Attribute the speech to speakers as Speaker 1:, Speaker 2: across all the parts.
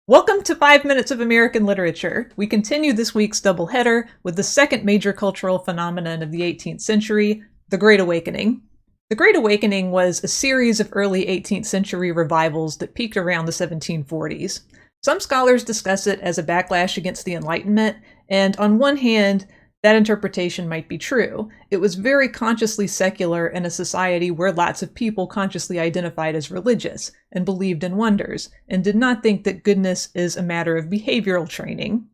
Speaker 1: Welcome to 5 Minutes of American Literature. We continue this week's doubleheader with the second major cultural phenomenon of the 18th century, the Great Awakening. The Great Awakening was a series of early 18th century revivals that peaked around the 1740s. Some scholars discuss it as a backlash against the Enlightenment, and on one hand, that interpretation might be true. It was very consciously secular in a society where lots of people consciously identified as religious and believed in wonders, and did not think that goodness is a matter of behavioral training.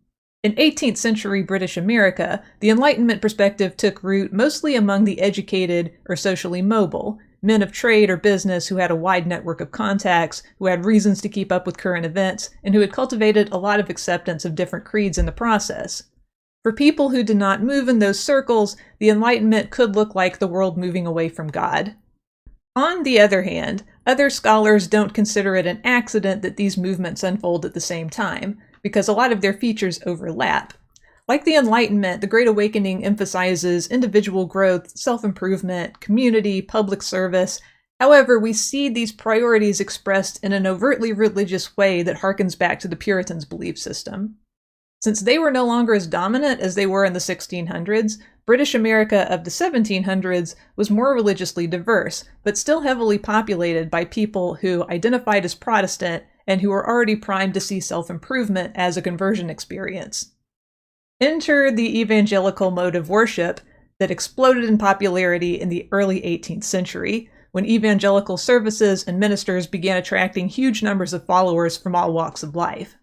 Speaker 1: In 18th century British America, the Enlightenment perspective took root mostly among the educated or socially mobile, men of trade or business who had a wide network of contacts, who had reasons to keep up with current events, and who had cultivated a lot of acceptance of different creeds in the process. For people who did not move in those circles, the Enlightenment could look like the world moving away from God. On the other hand, other scholars don't consider it an accident that these movements unfold at the same time, because a lot of their features overlap. Like the Enlightenment, the Great Awakening emphasizes individual growth, self-improvement, community, public service. However, we see these priorities expressed in an overtly religious way that harkens back to the Puritans' belief system. Since they were no longer as dominant as they were in the 1600s, British America of the 1700s was more religiously diverse, but still heavily populated by people who identified as Protestant and who were already primed to see self-improvement as a conversion experience. Enter the evangelical mode of worship that exploded in popularity in the early 18th century, when evangelical services and ministers began attracting huge numbers of followers from all walks of life.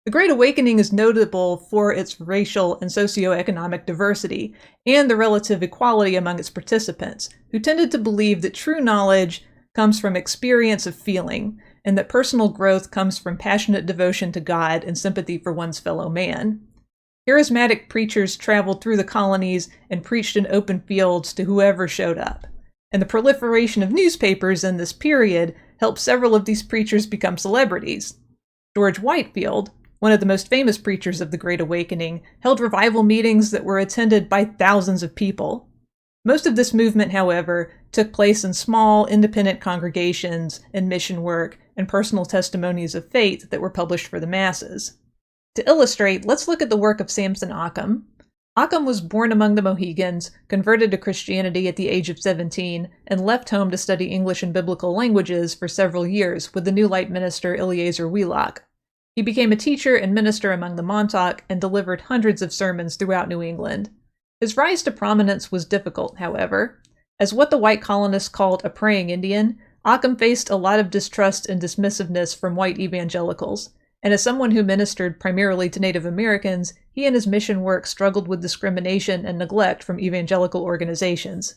Speaker 1: The Great Awakening is notable for its racial and socioeconomic diversity and the relative equality among its participants, who tended to believe that true knowledge comes from experience of feeling, and that personal growth comes from passionate devotion to God and sympathy for one's fellow man. Charismatic preachers traveled through the colonies and preached in open fields to whoever showed up. And the proliferation of newspapers in this period helped several of these preachers become celebrities. George Whitefield, one of the most famous preachers of the Great Awakening, held revival meetings that were attended by thousands of people. Most of this movement, however, took place in small, independent congregations and mission work and personal testimonies of faith that were published for the masses. To illustrate, let's look at the work of Samson Occom. Occom was born among the Mohegans, converted to Christianity at the age of 17, and left home to study English and biblical languages for several years with the New Light minister Eleazar Wheelock. He became a teacher and minister among the Montauk and delivered hundreds of sermons throughout New England. His rise to prominence was difficult, however. As what the white colonists called a praying Indian, Occom faced a lot of distrust and dismissiveness from white evangelicals, and as someone who ministered primarily to Native Americans, he and his mission work struggled with discrimination and neglect from evangelical organizations.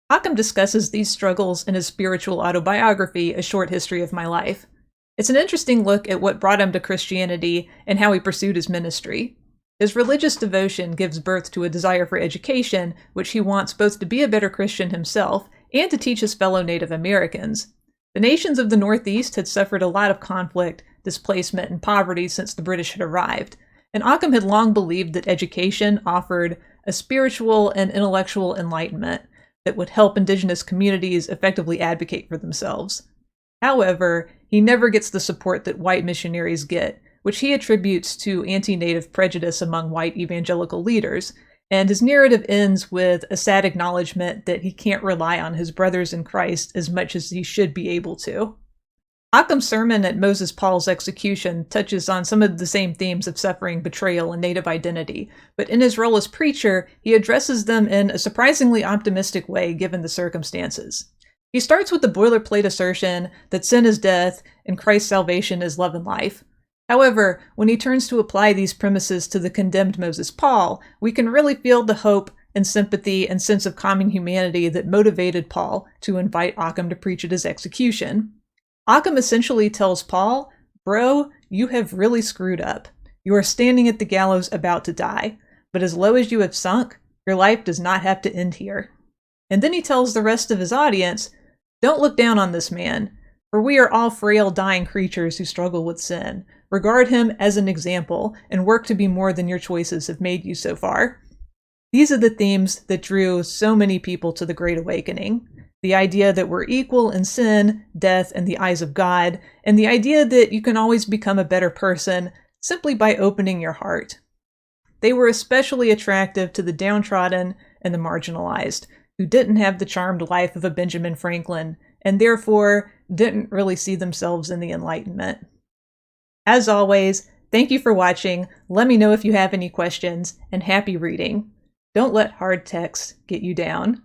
Speaker 1: Occom discusses these struggles in his spiritual autobiography, A Short History of My Life. It's an interesting look at what brought him to Christianity and how he pursued his ministry. His religious devotion gives birth to a desire for education, which he wants both to be a better Christian himself and to teach his fellow Native Americans. The nations of the Northeast had suffered a lot of conflict, displacement, and poverty since the British had arrived, and Occom had long believed that education offered a spiritual and intellectual enlightenment that would help indigenous communities effectively advocate for themselves. However, he never gets the support that white missionaries get, which he attributes to anti-Native prejudice among white evangelical leaders, and his narrative ends with a sad acknowledgement that he can't rely on his brothers in Christ as much as he should be able to. Occom's sermon at Moses Paul's execution touches on some of the same themes of suffering, betrayal, and Native identity, but in his role as preacher, he addresses them in a surprisingly optimistic way given the circumstances. He starts with the boilerplate assertion that sin is death and Christ's salvation is love and life. However, when he turns to apply these premises to the condemned Moses Paul, we can really feel the hope and sympathy and sense of common humanity that motivated Paul to invite Occom to preach at his execution. Occom essentially tells Paul, "Bro, you have really screwed up. You are standing at the gallows about to die, but as low as you have sunk, your life does not have to end here." And then he tells the rest of his audience, "Don't look down on this man, for we are all frail, dying creatures who struggle with sin. Regard him as an example, and work to be more than your choices have made you so far." These are the themes that drew so many people to the Great Awakening. The idea that we're equal in sin, death, and the eyes of God, and the idea that you can always become a better person simply by opening your heart. They were especially attractive to the downtrodden and the marginalized, who didn't have the charmed life of a Benjamin Franklin, and therefore didn't really see themselves in the Enlightenment. As always, thank you for watching. Let me know if you have any questions, and happy reading. Don't let hard text get you down.